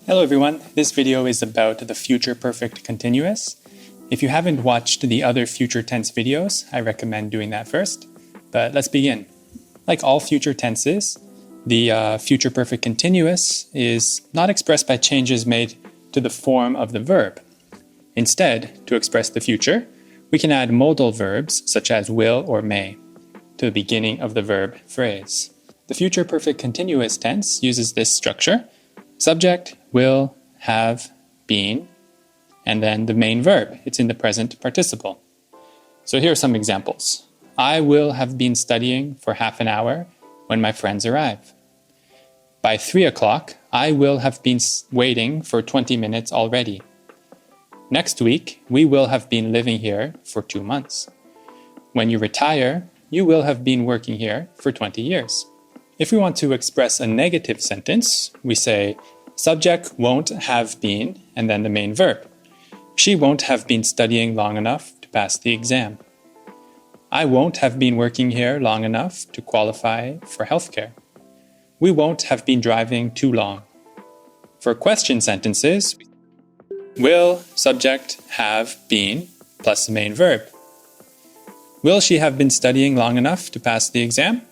Hello everyone, this video is about the future perfect continuous. If you haven't watched the other future tense videos, I recommend doing that first. But let's begin. Like all future tenses, the future perfect continuous is not expressed by changes made to the form of the verb. Instead, to express the future, we can add modal verbs such as will or may to the beginning of the verb phrase. The future perfect continuous tense uses this structure: subject, will, have, been, and then the main verb. It's in the present participle. So here are some examples. I will have been studying for half an hour when my friends arrive. By 3 o'clock, I will have been waiting for 20 minutes already. Next week, we will have been living here for 2 months. When you retire, you will have been working here for 20 years. If we want to express a negative sentence, we say, subject won't have been, and then the main verb. She won't have been studying long enough to pass the exam. I won't have been working here long enough to qualify for healthcare. We won't have been driving too long. For question sentences, will, subject, have, been, plus the main verb. Will she have been studying long enough to pass the exam?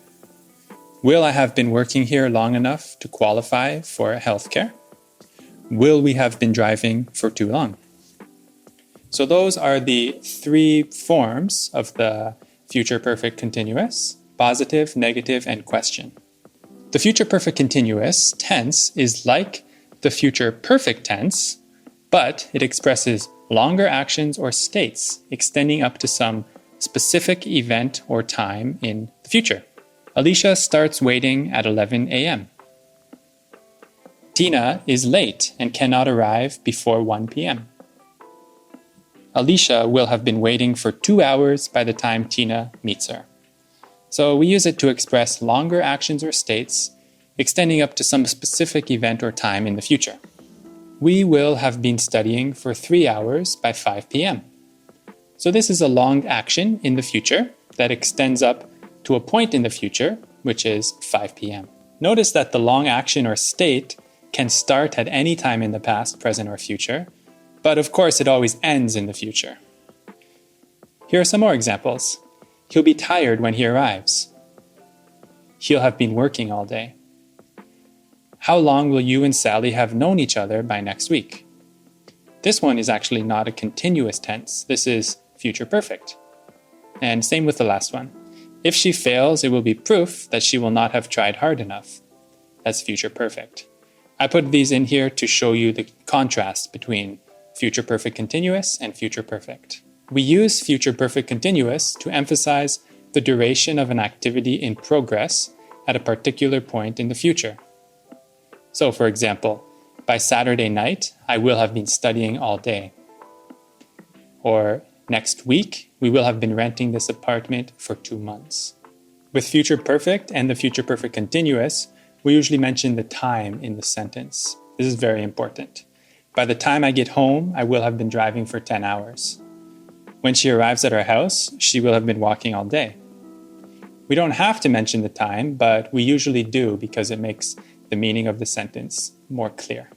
Will I have been working here long enough to qualify for healthcare? Will we have been driving for too long? So those are the three forms of the future perfect continuous: positive, negative, and question. The future perfect continuous tense is like the future perfect tense, but it expresses longer actions or states extending up to some specific event or time in the future. Alicia starts waiting at 11 a.m. Tina is late and cannot arrive before 1 p.m. Alicia will have been waiting for 2 hours by the time Tina meets her. So we use it to express longer actions or states extending up to some specific event or time in the future. We will have been studying for 3 hours by 5 p.m. So this is a long action in the future that extends up to a point in the future, which is 5 p.m. Notice that the long action or state can start at any time in the past, present, or future, but of course it always ends in the future. Here are some more examples. He'll be tired when he arrives. He'll have been working all day. How long will you and Sally have known each other by next week? This one is actually not a continuous tense. This is future perfect. And same with the last one. If she fails, it will be proof that she will not have tried hard enough. That's future perfect. I put these in here to show you the contrast between future perfect continuous and future perfect. We use future perfect continuous to emphasize the duration of an activity in progress at a particular point in the future. So, for example, by Saturday night, I will have been studying all day. Or next week, we will have been renting this apartment for 2 months. With future perfect and the future perfect continuous, we usually mention the time in the sentence. This is very important. By the time I get home, I will have been driving for 10 hours. When she arrives at our house, she will have been walking all day. We don't have to mention the time, but we usually do because it makes the meaning of the sentence more clear.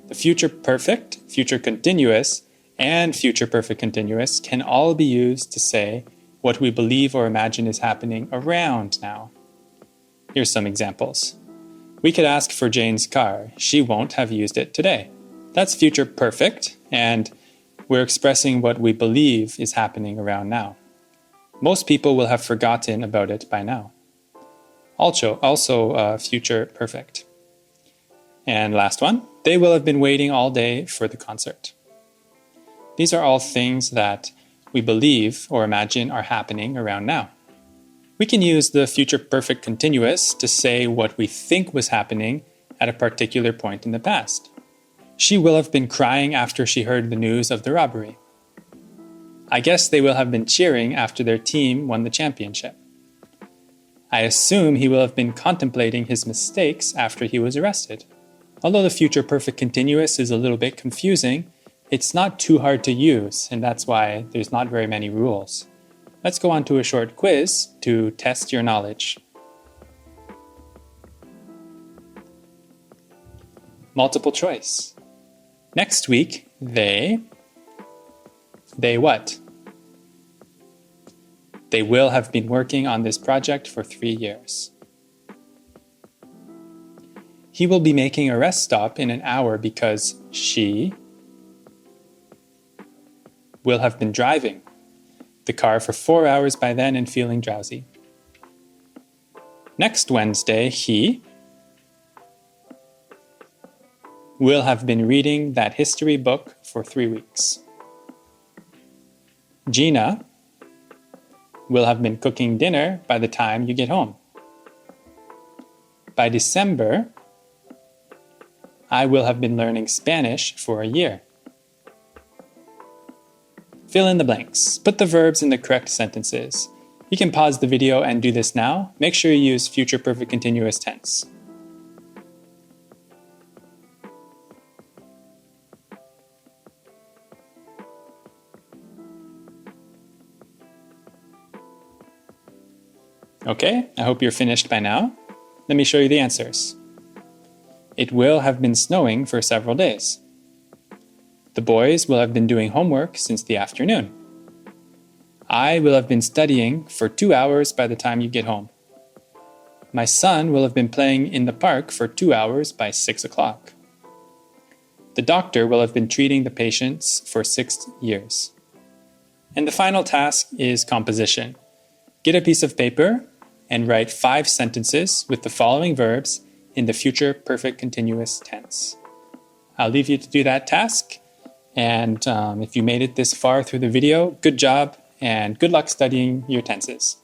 The future perfect, future continuous, and future perfect continuous can all be used to say what we believe or imagine is happening around now. Here's some examples. We could ask for Jane's car. She won't have used it today. That's future perfect, and we're expressing what we believe is happening around now. Most people will have forgotten about it by now. Also future perfect. And last one, they will have been waiting all day for the concert. These are all things that we believe or imagine are happening around now. We can use the future perfect continuous to say what we think was happening at a particular point in the past. She will have been crying after she heard the news of the robbery. I guess they will have been cheering after their team won the championship. I assume he will have been contemplating his mistakes after he was arrested. Although the future perfect continuous is a little bit confusing, it's not too hard to use, and that's why there's not very many rules. Let's go on to a short quiz to test your knowledge. Multiple choice. Next week, they what? They will have been working on this project for 3 years. He will be making a rest stop in an hour because she will have been driving the car for 4 hours by then and feeling drowsy. Next Wednesday, he will have been reading that history book for 3 weeks. Gina will have been cooking dinner by the time you get home. By December, I will have been learning Spanish for a year. Fill in the blanks. Put the verbs in the correct sentences. You can pause the video and do this now. Make sure you use future perfect continuous tense. Okay, I hope you're finished by now. Let me show you the answers. It will have been snowing for several days. The boys will have been doing homework since the afternoon. I will have been studying for 2 hours by the time you get home. My son will have been playing in the park for 2 hours by 6 o'clock. The doctor will have been treating the patients for 6 years. And the final task is composition. Get a piece of paper and write 5 sentences with the following verbs in the future perfect continuous tense. I'll leave you to do that task. And if you made it this far through the video, good job and good luck studying your tenses.